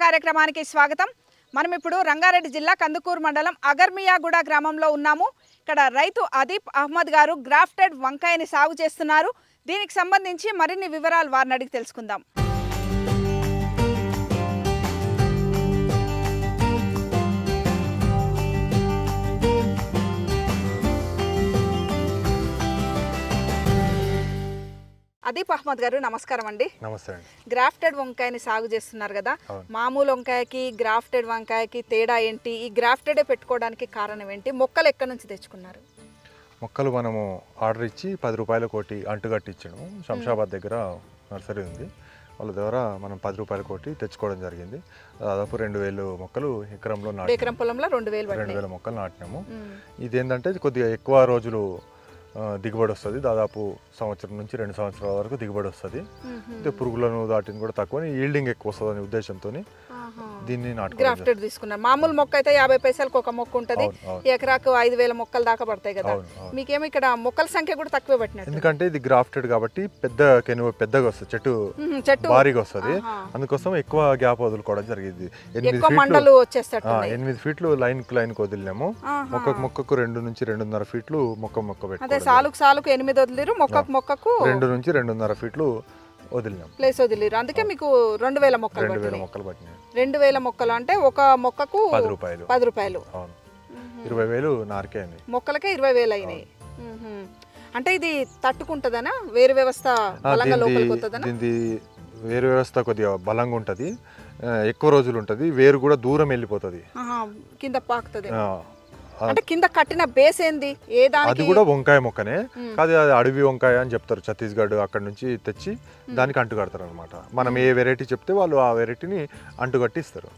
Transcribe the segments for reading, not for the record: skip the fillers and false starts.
కార్యక్రమానికి స్వాగతం. మనం ఇప్పుడు రంగారెడ్డి జిల్లా కందుకూరు మండలం అగర్మియాగూడ గ్రామంలో ఉన్నాము. ఇక్కడ రైతు అదీప్ అహ్మద్ గారు గ్రాఫ్టెడ్ వంకాయని సాగు చేస్తున్నారు. దీనికి సంబంధించి మరిన్ని వివరాలు వారిని అడిగి తెలుసుకుందాం. అదీప్ అహ్మద్ గారు నమస్కారం అండి. నమస్తే అండి. గ్రాఫ్టెడ్ వంకాయని సాగు చేస్తున్నారు కదా, మామూలు వంకాయకి గ్రాఫ్టెడ్ వంకాయకి తేడా ఏంటి? ఈ గ్రాఫ్టెడే పెట్టుకోవడానికి కారణం ఏంటి? మొక్కలు ఎక్కడి నుంచి తెచ్చుకున్నారు? మొక్కలు మనము ఆర్డర్ ఇచ్చి 10 రూపాయల కోటి అంటుగట్టి ఇచ్చాము. శంషాబాద్ దగ్గర నర్సరీ ఉంది, వాళ్ళ ద్వారా మనం 10 రూపాయల కోటి తెచ్చుకోవడం జరిగింది. దాదాపు 2000 మొక్కలు ఎకరంలో ఎకరం పొలంలో 2000 మొక్కలు నాటినాము. ఇదేంటంటే కొద్దిగా ఎక్కువ రోజులు దిగుబడి వస్తుంది. దాదాపు సంవత్సరం నుంచి 2 సంవత్సరాల వరకు దిగుబడి వస్తుంది. పురుగులను దాటిని కూడా తక్కువ, ఈల్డింగ్ ఎక్కువ వస్తుంది అనే ఉద్దేశంతో దీన్ని గ్రాఫ్టెడ్ తీసుకున్నారు. మామూలు మొక్క అయితే 50 పైసలకు ఒక మొక్క ఉంటుంది, ఎకరాకు 5000 మొక్కలు దాకా పడతాయి కదా. మీకేమో ఇక్కడ మొక్కల సంఖ్య కూడా తక్కువ పట్టినట్టు, ఎందుకంటే ఇది గ్రాఫ్టెడ్ కాబట్టి పెద్దగా వస్తుంది, చెట్టు భారీగా వస్తుంది. అందుకోసం ఎక్కువ గ్యాప్ వదులుకోవడం జరిగింది. 8 ఫీట్లు లైన్ వదిలినాము. మొక్కకు 2 నుంచి 2.5 ఫీట్లు మొక్క పెట్టి సాలుకు 8 వదిలిరు, మొక్కకు 2 నుంచి 2.5 ఫీట్లు వదిలినాం, ప్లేస్ వదిలిరు. అందుకే మీకు 2000 మొక్కలు పట్టినాయి. 2000 మొక్కలు అంటే ఒక మొక్కకు 10 రూపాయలు. అవును, 20,000 నారికే అండి. మొక్కలకే 20,000 అయినాయి. అంటే ఇది తట్టుకుంటదనా? వేరు వ్యవస్థ బలంగా లోపలికి వస్తదనా? దీని వేరు వ్యవస్థ కొద్దిగా బలంగా ఉంటుంది, ఎక్కువ రోజులు ఉంటుంది. వేరు కూడా దూరం వెళ్ళిపోతుంది, కింద పాకుతుంది. అంటే కింద కట్టిన బేస్ ఏంది? అది కూడా వంకాయ మొక్కనే కాదు, అది అడవి వంకాయ అని చెప్తారు. ఛత్తీస్గఢ్ అక్కడ నుంచి తెచ్చి దానికి అంటు కడతారు అనమాట. మనం ఏ వెరైటీ చెప్తే వాళ్ళు ఆ వెరైటీని అంటు కట్టిస్తారు.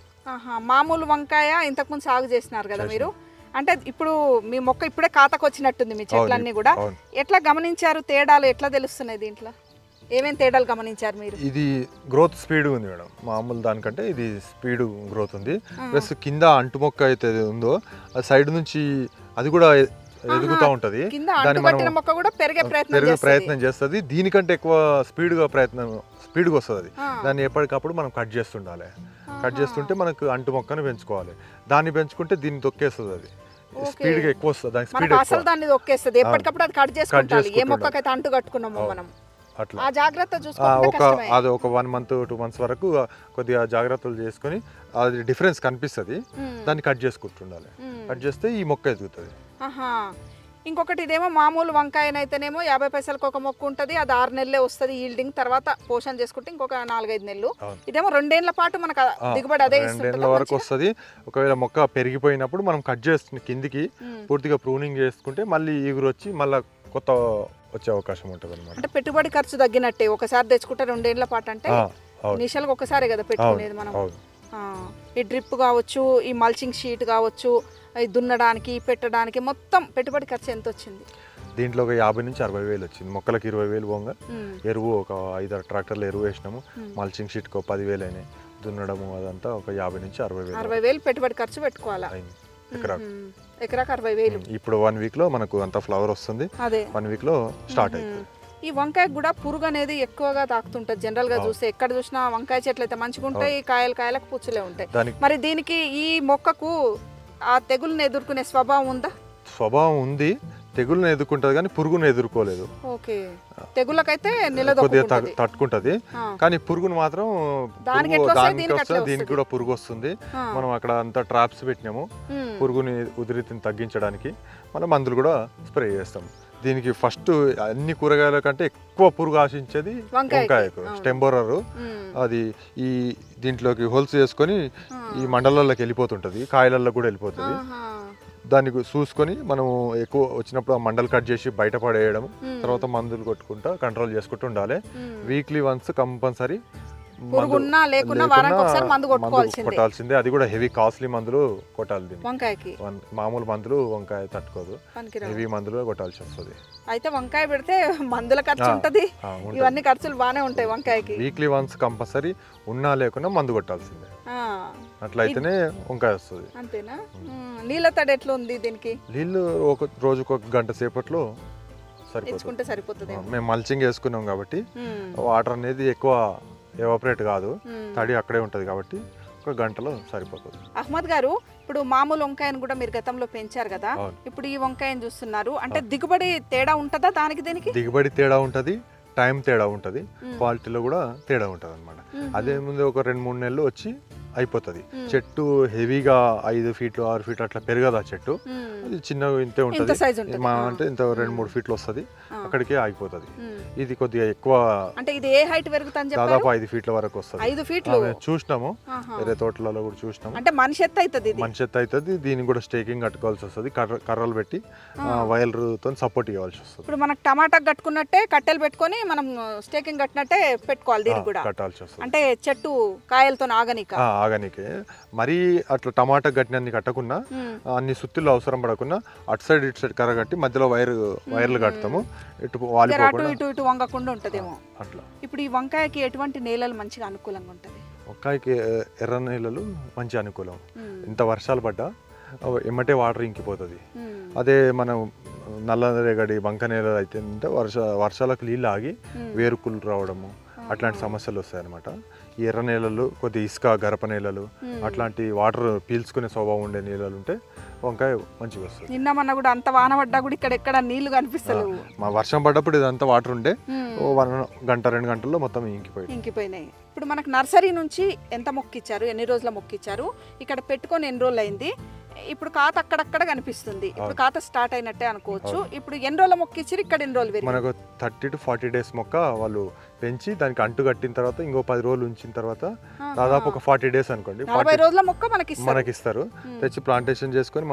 మామూలు వంకాయ ఇంతకుముందు సాగు చేసినారు కదా మీరు, అంటే ఇప్పుడు మీ మొక్క ఇప్పుడే ఖాతాకు వచ్చినట్టుంది, మీ చెట్లన్నీ కూడా. ఎట్లా గమనించారు తేడాలు? ఎట్లా తెలుస్తున్నాయి దీంట్లో? ఏమేమి తేడాలు గమనించారు మీరు? ఇది గ్రోత్ స్పీడ్ ఉంది మేడం, మామూలు దానికంటే ఇది స్పీడ్ గ్రోత్ ఉంది. ప్లస్ కింద అంటు మొక్క అయితే ఉందో ఆ సైడ్ నుంచి అది కూడా ఎదుగుతూ ఉంటుంది, దాన్ని మనం పెరిగే ప్రయత్నం చేస్తుంది. దీనికంటే ఎక్కువ స్పీడ్గా వస్తుంది అది. దాన్ని ఎప్పటికప్పుడు మనం కట్ చేస్తుండాలి. కట్ చేస్తుంటే మనకు అంటు మొక్కను పెంచుకోవాలి. దాన్ని పెంచుకుంటే దీన్ని తొక్కేస్తుంది, అది స్పీడ్గా ఎక్కువ వస్తుంది. దాని స్పీడ్ దాన్ని తొక్కేస్తుంది, ఎప్పటికప్పుడు అది కట్ చేసుకోవాలి. ఏ మొక్కకైతే అంటు కట్టుకున్నామో మనం అట్లా అది ఒక 1 మంత్ 2 మంత్స్ వరకు కొద్దిగా జాగ్రత్తలు చేసుకొని అది డిఫరెన్స్ కనిపిస్తుంది, దాన్ని కట్ చేసుకుంటుండాలి. కట్ చేస్తే ఈ మొక్క ఎదుగుతుంది. ఇంకొకటి ఇదేమో మామూలు వంకాయనైతేనేమో 50 పైసలకు ఒక మొక్క ఉంటుంది, అది 6 నెలలే వస్తుంది ఈల్డింగ్. తర్వాత పోషణ చేసుకుంటే ఇంకొక 4-5 నెలలు. ఇదేమో 2 ఏళ్ల పాటు మనకు దిగుబడి అదే 2 ఏళ్ల వరకు వస్తుంది. ఒకవేళ మొక్క పెరిగిపోయినప్పుడు మనం కట్ చేస్తుంది కిందికి పూర్తిగా ప్రూనింగ్ చేసుకుంటే మళ్ళీ ఈగురు వచ్చి మళ్ళీ కొత్త వచ్చే అవకాశం ఉంటుంది అనమాట. అంటే పెట్టుబడి ఖర్చు తగ్గినట్టే. ఒకసారి తెచ్చుకుంటే 2 ఏళ్ల పాటు, అంటే ఇనిషియల్గా ఒకసారి కదా పెట్టుకునేది మనం. ఈ డ్రిప్ కావచ్చు, ఈ మల్చింగ్ షీట్ కావచ్చు, దున్నడానికి పెట్టడానికి మొత్తం పెట్టుబడి ఖర్చు ఎంత వచ్చింది? దీంట్లో ఒక 50 నుంచి 60 వేలు వచ్చింది. మొక్కలకు 20,000 పోగా, ఎరువు ఒక 5-6 ట్రాక్టర్లు ఎరువు వేసినాము. మల్చింగ్ షీట్కి 10,000 అయినాయి. దున్నడము అదంతా ఒక 50 నుంచి 60 వేలు పెట్టుబడి ఖర్చు పెట్టుకోవాలా ఎకరాకు 60,000. ఇప్పుడు 1 వీక్ లో మనకు అంత ఫ్లవర్ వస్తుంది, 1 వీక్ లో స్టార్ట్ అవుతుంది. ఈ వంకాయ కూడా పురుగు అనేది ఎక్కువగా తాకుతుంటది. జనరల్ గా చూస్తే ఎక్కడ చూసినా వంకాయ చెట్లు అయితే మంచిగా ఉంటాయి, కాయలకు పుచ్చులే ఉంటాయి. మరి దీనికి ఈ మొక్కకు ఆ తెగుల్ని ఎదుర్కొనే స్వభావం ఉందా? స్వభావం ఉంది, తెగులను ఎదుర్కొంటది కానీ పురుగును ఎదుర్కోలేదు. తెగులకైతే తట్టుకుంటది, కానీ పురుగును మాత్రం దీనికి కూడా పురుగు వస్తుంది. మనం అక్కడ అంతా ట్రాప్స్ పెట్టినాము పురుగుని ఉధృతిని తగ్గించడానికి. మనం మందులు కూడా స్ప్రే చేస్తాం. దీనికి ఫస్ట్ అన్ని కూరగాయల కంటే ఎక్కువ పురుగు ఆశించేది వంకాయకు స్టెంబోరర్. అది ఈ దీంట్లోకి హోల్స్ చేసుకొని ఈ మండలాల్లోకి వెళ్ళిపోతుంటది, కాయలల్లో కూడా వెళ్ళిపోతుంది. దాన్ని చూసుకొని మనం ఎక్కువ వచ్చినప్పుడు ఆ మండలు కట్ చేసి బయట పడేయడం, తర్వాత మందులు కొట్టుకుంటా కంట్రోల్ చేసుకుంటూ ఉండాలి. వీక్లీ వన్స్ కంపల్సరీ కొట్టాల్సిందే. అది కూడా హెవీ కాస్ట్లీ మందులు కొట్టాలి. మామూలు మందులు వంకాయ తట్టుకోదు, హెవీ మందులు కొట్టాల్సి వస్తుంది. అయితే వంకాయ పెడితే మందుల ఖర్చు ఉంటది, ఇవన్నీ ఖర్చులు బానే ఉంటాయి వంకాయకి. వీక్లీ వన్స్ కంపల్సరీ ఉన్నా లేకున్నా మందు కొట్టాల్సిందే, అట్లయితేనే వంకాయ వస్తుంది. అంతేనా? నీళ్ళ తడి ఎట్లా ఉంది దీనికి? నీళ్ళు రోజుకు 1 గంట సేపట్లో సరిపోతుంది. మేము మల్చింగ్ వేసుకున్నాం కాబట్టి వాటర్ అనేది ఎక్కువ ఎవాపరేట్ కాదు, తడి అక్కడే ఉంటుంది కాబట్టి ఒక గంటలో సరిపోతుంది. అహ్మద్ గారు, ఇప్పుడు మామూలు వంకాయను కూడా మీరు గతంలో పెంచారు కదా, ఇప్పుడు ఈ వంకాయను చూస్తున్నారు అంటే దిగుబడి తేడా ఉంటుందా దానికి దీనికి? దిగుబడి తేడా ఉంటుంది, టైం తేడా ఉంటుంది, క్వాలిటీలో కూడా తేడా ఉంటుంది అనమాట. అదే ముందు ఒక 2-3 నెలలు వచ్చి అయిపోతుంది. చెట్టు హెవీగా 5 ఫీట్లు 6 ఫీట్లు అట్లా పెరగదు ఆ చెట్టు, అది చిన్నగా ఇంతే ఉంటుంది. మా అంటే ఇంత 2-3 ఫీట్లు వస్తుంది, అక్కడికే ఆగిపోతుంది. ఇది కొద్దిగా ఎక్కువ, అంటే ఇది ఏ హైట్ పెరుగుతుంది? దాదాపు 5 ఫీట్ల వరకు వస్తుంది. 5 ఫీట్లు చూసినాము, వేరే తోటలలో కూడా చూసినాము. అంటే మనిషి ఎత్తు అవుతుంది, మనిషి ఎత్తు అవుతుంది. దీనికి కూడా స్టేకింగ్ కట్టుకోవాల్సి వస్తుంది, కర్రలు పెట్టి వైర్లతో సపోర్ట్ ఇవ్వాల్సి వస్తుంది. ఇప్పుడు మనకు టమాటా కట్టుకున్నట్టే కట్టెలు పెట్టుకొని మనం స్టేకింగ్ కట్టినట్టే పెట్టుకోవాలి, దీనికి కూడా కట్టాల్సి వస్తుంది. అంటే చెట్టు కాయలతో ఆగనికే మరీ అట్లా టమాటా గట్టినన్ని కట్టకున్నా, అన్ని సుత్తులు అవసరం పడకుండా అటు సైడ్ ఇటు సైడ్ కర్ర కట్టి మధ్యలో వైర్లు కడతాము, ఇటు వంగకుండా ఉంటదేమో అట్లా. ఇప్పుడు ఈ వంకాయకి ఎటువంటి నేలలు మంచిగా అనుకూలంగా ఉంటది? వంకాయకి ఎర్ర నేలలు మంచి అనుకూలం. ఇంత వర్షాలు పడ్డా ఎమ్మటే వాటర్ ఇంకిపోతుంది. అదే మనం నల్లరేగడి బంక నేలలు అయితే వర్షాలకు నీళ్ళు ఆగి వేరుకులు రావడము అట్లాంటి సమస్యలు వస్తాయి అన్నమాట. ఈ ఎర్ర నేలలు, కొద్ది ఇసుక గరప నేలలు, అట్లాంటి వాటర్ పీల్చుకునే స్వభావం ఉండే నేలలు ఉంటే వంకాయ మంచిగా వస్తుంది. నిన్న మొన్న కూడా అంత వాన పడ్డా కూడా ఇక్కడ ఎక్కడ నీళ్లు కనిపిస్తలేవు. మా వర్షం పడ్డప్పుడు ఇదంతా వాటర్ ఉండే 1 గంట 2 గంటల్లో మొత్తం ఇంకిపోయినాయి. ఇప్పుడు మనకు నర్సరీ నుంచి ఎంత మొక్కిచ్చారు, ఎన్ని రోజుల మొక్కిచ్చారు, ఇక్కడ పెట్టుకొని ఎన్ని రోజులు అయింది, ఇప్పుడు కాత అక్కడక్కడ కనిపిస్తుంది, ఇప్పుడు కాత స్టార్ట్ అయినట్టే అనుకోవచ్చు. ఇప్పుడు ఎన్ని రోజుల మొక్క ఇచ్చారు, ఇక్కడ ఎన్ని రోజులు? మనకు 30 to 40 డేస్ మొక్క వాళ్ళు పెంచి దానికి అంటు కట్టిన తర్వాత ఇంకో 10 రోజులు ఉంచిన తర్వాత దాదాపు ఒక 40 డేస్ అనుకోండి, 40 రోజుల మొక్క మనకి ఇస్తారు. తెచ్చి ప్లాంటేషన్ చేసుకొని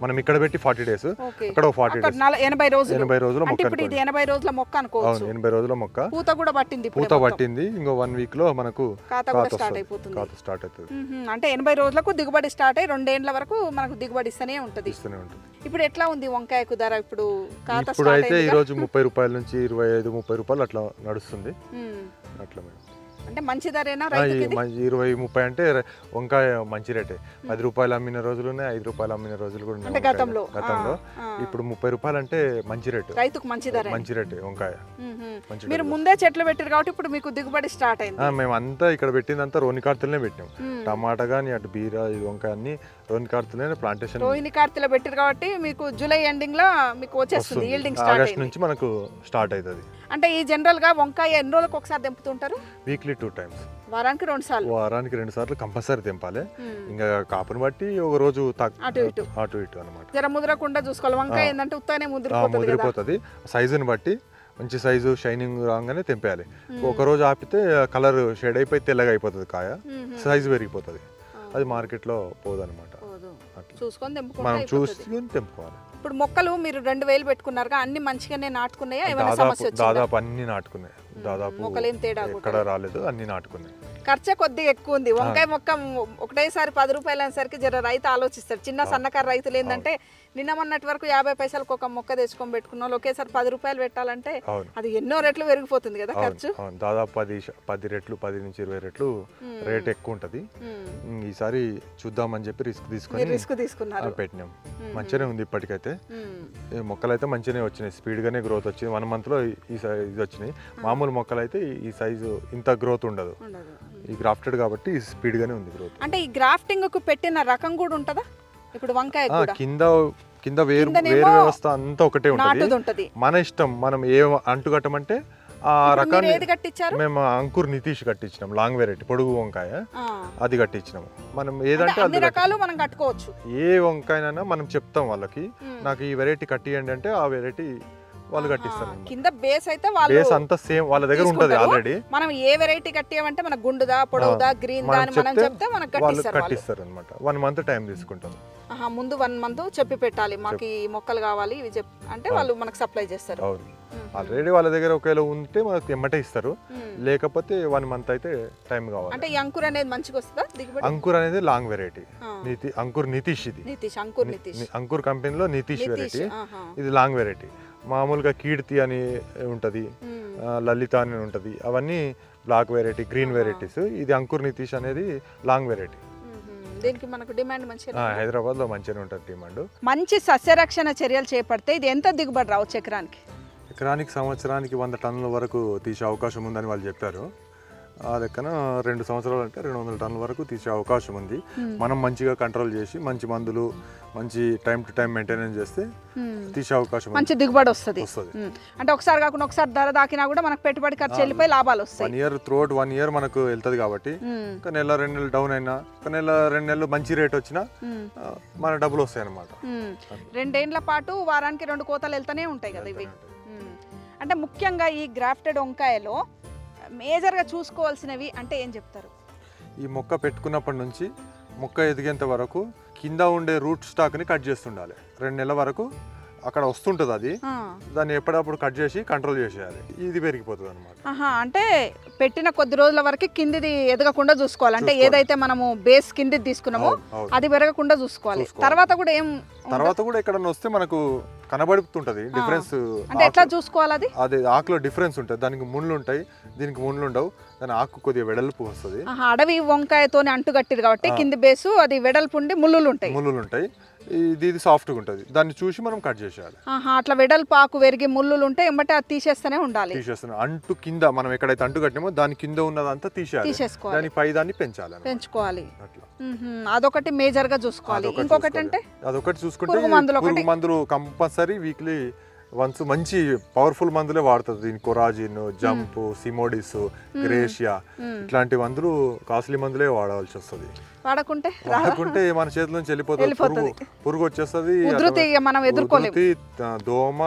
మనం ఇక్కడ పెట్టి 40 డేస్, అక్కడ 40 డేస్, 80 రోజుల మొక్క. ఇప్పుడు ఇది 80 రోజుల మొక్క అనుకోవచ్చు. 80 రోజుల మొక్క. పూత కూడా పట్టింది, ఇంకో 1 వీక్ లో మనకు కాత స్టార్ట్ అయిపోతుంది. అంటే 80 రోజులకు దిగుబడి స్టార్ట్ అయ్యి 2 ఏళ్ల వరకు మనకు దిగుబడి ఇస్తూనే ఉంటుంది. ఇప్పుడు ఎట్లా ఉంది వంకాయకు ధర? ఇప్పుడు అయితే ఈ రోజు 30 రూపాయల నుంచి 25-30 రూపాయలు అట్లా నడుస్తుంది. అట్లా మేడం, అంటే మంచి ధరేనా? 20-30 అంటే వంకాయ మంచి రేటే. 10 రూపాయలు అమ్మిన రోజులు ఉన్నాయి, 5 రూపాయలు అమ్మిన రోజులు కూడా ఉన్నాయి గతంలో. ఇప్పుడు 30 రూపాయలు అంటే మంచి రేటు, రైతుకు మంచి ధర, మంచి రేటే వంకాయ. మీరు ముందే చెట్లు పెట్టారు కాబట్టి ఇప్పుడు మీకు దిగుబడి స్టార్ట్ అయింది. మేము అంతా ఇక్కడ పెట్టిందంతా రోని కార్తెలనే పెట్టినాం. టమాటా కానీ అటు బీర వంకాయ అన్ని రోని కార్తెలనే ప్లాంటేషన్. రోహిణి కార్తెలో పెట్టారు కాబట్టి మీకు జూలై ఎండింగ్ లో మీకు వచ్చేస్తుంది, ఈల్డింగ్ స్టార్ట్ ఆగస్ట్ నుంచి మనకు స్టార్ట్ అవుతుంది. అంటే ఈ జనరల్ గా వంకాయ ఎన్ని రోజులకు ఒకసారి తెంపుతుంటారు? వీక్లీ 2 times, వారానికి 2 సార్లు. వారానికి 2 సార్లు కంపల్సరీ తెంపాలి. ఇంకా కాపుని బట్టి ఒక రోజు అటు ఇటు అనమాట. జర ముద్రకుండా చూసుకోవాలి. వంకాయ ఏంటంటే ఉత్తనే ముద్రపోతుంది. సైజుని బట్టి మంచి సైజు షైనింగ్ రాగానే తెంపేయాలి. ఒక రోజు ఆపితే కలర్ షేడ్ అయిపోయి తెల్లగా అయిపోతుంది కాయ, సైజు పెరిగిపోతుంది, అది మార్కెట్లో పోదు అనమాట. మనం చూసుకొని తెంపుకోవాలి. ఇప్పుడు మొక్కలు మీరు 2000 పెట్టుకున్నారుగా, అన్ని మంచిగానే నాటుకున్నాయా? దాదాపు అన్ని నాటుకున్నాయి, దాదాపు మొక్కలేం తేడా ఎక్కడ రాలేదు, అన్ని నాటుకున్నాయి. ఖర్చు కొద్దిగా ఎక్కువ ఉంది. వంకాయ మొక్క ఒకటేసారి 10 రూపాయలు అనేసరికి జర రైతు ఆలోచిస్తారు. చిన్న సన్నకారు రైతులు ఏంటంటే నిన్న మొన్నటి వరకు 50 పైసలకు ఒక మొక్క తెచ్చుకొని పెట్టుకున్న వాళ్ళు ఒకేసారి 10 రూపాయలు పెట్టాలంటే అది ఎన్నో రెట్లు పెరిగిపోతుంది కదా ఖర్చు. దాదాపు 10 రెట్లు, 10 నుంచి 20 రెట్లు రేట్ ఎక్కువ ఉంటది. ఈసారి చూద్దామని చెప్పి రిస్క్ తీసుకున్నారు, పెట్టినాం. మంచిగానే ఉంది ఇప్పటికైతే. మొక్కలు అయితే మంచిగానే వచ్చినాయి, స్పీడ్ గానే గ్రోత్ వచ్చింది. 1 month లో ఈ సైజ్ వచ్చినాయి. మామూలు మొక్కలు అయితే ఈ సైజు ఇంత గ్రోత్ ఉండదు, ఈ గ్రాఫ్టెడ్ కాబట్టి స్పీడ్ గానే ఉంది గ్రోత్. అంటే ఈ గ్రాఫ్టింగ్ కు పెట్టిన రకం కూడా ఉంటదా? ఇప్పుడు వంకాయ కింద వేరు వ్యవస్థ అంతా ఒకటే ఉంటుంది. మన ఇష్టం, మనం ఏ అంటు కట్టమంటే ఆ రకాన్ని. మేము అంకుర్ నితీష్ కట్టించినాం, లాంగ్ వెరైటీ పొడుగు వంకాయ, అది కట్టించినాము. మనం ఏదంటే అన్ని రకాలు మనం కట్టుకోవచ్చు. ఏ వంకాయనైనా మనం చెప్తాం వాళ్ళకి, నాకు ఈ వెరైటీ కట్టియండి అంటే ఆ వెరైటీ వాళ్ళు కట్టిస్తారు. కింద బేస్ అయితే బేస్ అంతా సేమ్ వాళ్ళ దగ్గర ఉంటది ఆల్రెడీ. మనం ఏ వెరైటీ కట్టియామంటే మన గుండుదా, పొడవుదా, గ్రీన్ దా అని మనం చెప్తే మనకు కట్టిస్తారు అన్నమాట. 1 month టైం తీసుకుంటాం. ముందు 1 month చెప్పి పెట్టాలి, మాకు ఈ మొక్కలు కావాలి ఇవి అంటే వాళ్ళు మనకు సప్లై చేస్తారు. ఆల్రెడీ వాళ్ళ దగ్గర ఒకవేళ ఉంటే మనకు ఎమ్మటే ఇస్తారు, లేకపోతే 1 month అయితే టైం కావాలి. అంటే ఈ అంకుర్ అనేది మంచిగా వస్తుందా దిగుబడి? అంకుర్ అనేది లాంగ్ వెరైటీ, అంకుర్ నితీష్. ఇది అంకుర్ కంపెనీలో నితీష్ వెరైటీ, ఇది లాంగ్ వెరైటీ. మామూలుగా కీర్తి అని ఉంటది, లలిత అని ఉంటది, అవన్నీ బ్లాక్ వెరైటీ, గ్రీన్ వెరైటీస్. ఇది అంకుర్ నితీష్ అనేది లాంగ్ వెరైటీ. దీనికి మనకు డిమాండ్ మంచిగా, హైదరాబాద్ లో మంచిగా ఉంటుంది డిమాండ్. మంచి సస్యరక్షణ చర్యలు చేపడితే ఇది ఎంత దిగుబడి రావచ్చు ఎకరానికి? సంవత్సరానికి 100 టన్నుల వరకు తీసే అవకాశం ఉందని వాళ్ళు చెప్పారు. ఆ లెక్కన 2 సంవత్సరాలు అంటే 200 టన్నుల వరకు తీసే అవకాశం ఉంది. మనం మంచిగా కంట్రోల్ చేసి మంచి మందులు మంచి టైం టు టైం మెయింటెనెన్స్ చేస్తే తీసే అవకాశం మంచి దిగుబడి వస్తుంది. అంటే ఒకసారి కాకుండా ఒకసారి ధర దాకినా కూడా మనకు పెట్టుబడి ఖర్చు వెళ్ళిపోయి లాభాలు వస్తాయి. 1 ఇయర్ త్రూఅవుట్ 1 ఇయర్ మనకు వెళ్తుంది కాబట్టి ఒక నెల 2 నెలలు డౌన్ అయినా ఒక నెల 2 నెలలు మంచి రేట్ వచ్చినా మన డబ్బులు వస్తాయి అన్నమాట. 2 ఏళ్ల పాటు వారానికి 2 కోతలు వెళ్తూనే ఉంటాయి కదా ఇవి. అంటే ముఖ్యంగా ఈ గ్రాఫ్టెడ్ వంకాయలో మేజర్గా చూసుకోవాల్సినవి అంటే ఏం చెప్తారు? ఈ మొక్క పెట్టుకున్నప్పటి నుంచి మొక్క ఎదిగేంత వరకు కింద ఉండే రూట్ స్టాక్ని కట్ చేస్తుండాలి. 2 నెలల వరకు అక్కడ వస్తుంటుంది, అది దాన్ని ఎప్పుడప్పుడు కట్ చేసి కంట్రోల్ చేసేయాలి. ఇది పెరిగిపోతుంది అనమాట. అంటే పెట్టిన కొద్ది రోజుల వరకు కిందిది ఎదగకుండా చూసుకోవాలి. అంటే ఏదైతే మనము బేస్ కిందిది తీసుకున్నామో అది పెరగకుండా చూసుకోవాలి. తర్వాత కూడా ఎక్కడన్నా వస్తే మనకు కనబడుతుంటది డిఫరెన్స్. అంటే ఎట్లా చూసుకోవాలి? అది ఆకులో డిఫరెన్స్ ఉంటుంది. దానికి ముళ్ళు ఉంటాయి, దీనికి ముళ్ళు ఉండవు. దాని ఆకు కొద్దిగా వెడల్పు వస్తుంది. అడవి వంకాయతోనే అంటుగట్టిది కాబట్టి కింది బేసు అది వెడల్పు ఉండి ముళ్ళులు ఉంటాయి. ఇది సాఫ్ట్గా ఉంటుంది. దాన్ని చూసి మనం కట్ చేసేయాలి. అట్లా వెడల్పు ఆకు వెరిగి ముళ్ళులు ఉంటే ఎంబటే అది తీసేస్తూనే ఉండాలి. అంటు కింద మనం ఎక్కడైతే అంటు కట్టినామో దాని కింద ఉన్నదంతా తీసేసుకోవాలి. దాని పై దాన్ని పెంచుకోవాలి. అదొకటి మేజర్ గా చూసుకోవాలి. ఇంకొకటి అంటే అదొకటి చూసుకుంటే పురుగు మందులు కంపల్సరీ వీక్లీ వన్స్ మంచి పవర్ఫుల్ మందులే వాడుతుంది. దీని కొరాజిన్, జంప్, సిమోడిస్, గ్రేషియా ఇట్లాంటి మందులు కాస్ట్లీ మందులే వాడాల్సి వస్తుంది. వాడకుంటే మన చేతి నుంచి వెళ్ళిపోతుంది. పురుగు వచ్చేస్తుంది, దోమ,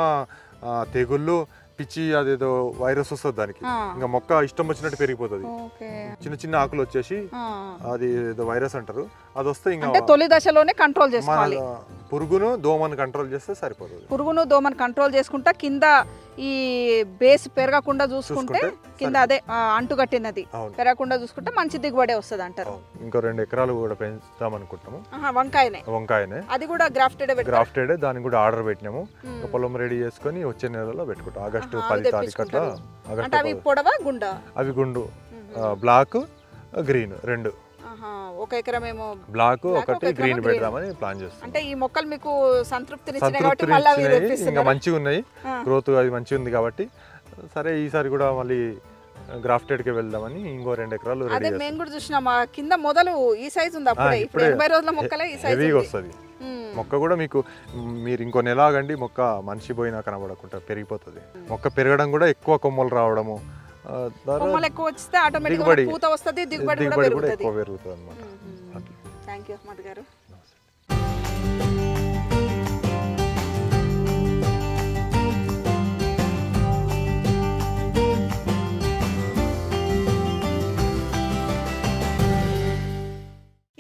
తెగుళ్ళు, పిచ్చి, అదేదో వైరస్ వస్తుంది దానికి. ఇంకా మొక్క ఇష్టం వచ్చినట్టు పెరిగిపోతుంది. చిన్న చిన్న ఆకులు వచ్చేసి అది ఏదో వైరస్ అంటారు, అది వస్తే ఇంకా తొలి దశలోనే కంట్రోల్ చేసుకోవాలి. పురుగును దోమను కంట్రోల్ చేస్తే సరిపోతుంది. పురుగును దోమను కంట్రోల్ చేసుకుంటా కింద ఈ బేస్ పెరగకుండా చూసుకుంటే కింద అదే అంటుగట్టినది పెరగకుండా చూసుకుంటే మంచి దిగుబడి వస్తుంది అంటారు. ఇంకో 2 ఎకరాలు కూడా పెంచుతాం అనుకుంటాము. వంకాయనే అది కూడా గ్రాఫ్టెడ్. దానికి కూడా ఆర్డర్ పెట్టినాము. పొలం రెడీ చేసుకొని వచ్చే నెలలో పెట్టుకుంటాం. ఆగస్టు 10 తారీఖు అట్లా. అవి గుండు, బ్లాక్, గ్రీన్ 2. ఒక ఎకరమేమో బ్లాక్, ఒకటి గ్రీన్ పెడదామని ప్లాన్ చేస్తాం. అంటే ఈ మొక్కలు మీకు సంతృప్తిని ఇంకా మంచిగా ఉన్నాయి, గ్రోత్ అది మంచిగా ఉంది కాబట్టి సరే ఈసారి కూడా మళ్ళీ గ్రాఫ్టెడ్ కి వెళ్దామని ఇంకో 2 ఎకరాలు రెడీ చేస్తాం. మేము కూడా చూసినాం కింద మొదలు ఈ సైజ్ ఉంది. అప్పుడే 80 రోజుల మొక్కలే ఈ సైజ్ వస్తుంది. మొక్క కూడా మీరు ఇంకో నెల ఆగండి, మొక్క మనిషి పోయినా కనబడకుండా పెరిగిపోతుంది. మొక్క పెరగడం కూడా ఎక్కువ కొమ్మలు రావడము, ఎక్కువ వస్తే ఆటోమేటిక్గా పూత వస్తుంది, దిగుబడి కూడా ఎక్కువ పెరుగుతుంది అన్నమాట. థ్యాంక్ యూ అహ్మద్ గారు.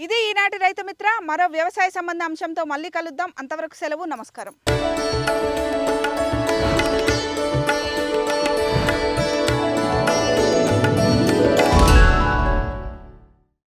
ఇది ఈనాటి రైతు మిత్ర. మరో వ్యవసాయ సంబంధ అంశంతో మళ్ళీ కలుద్దాం. అంతవరకు సెలవు. నమస్కారం.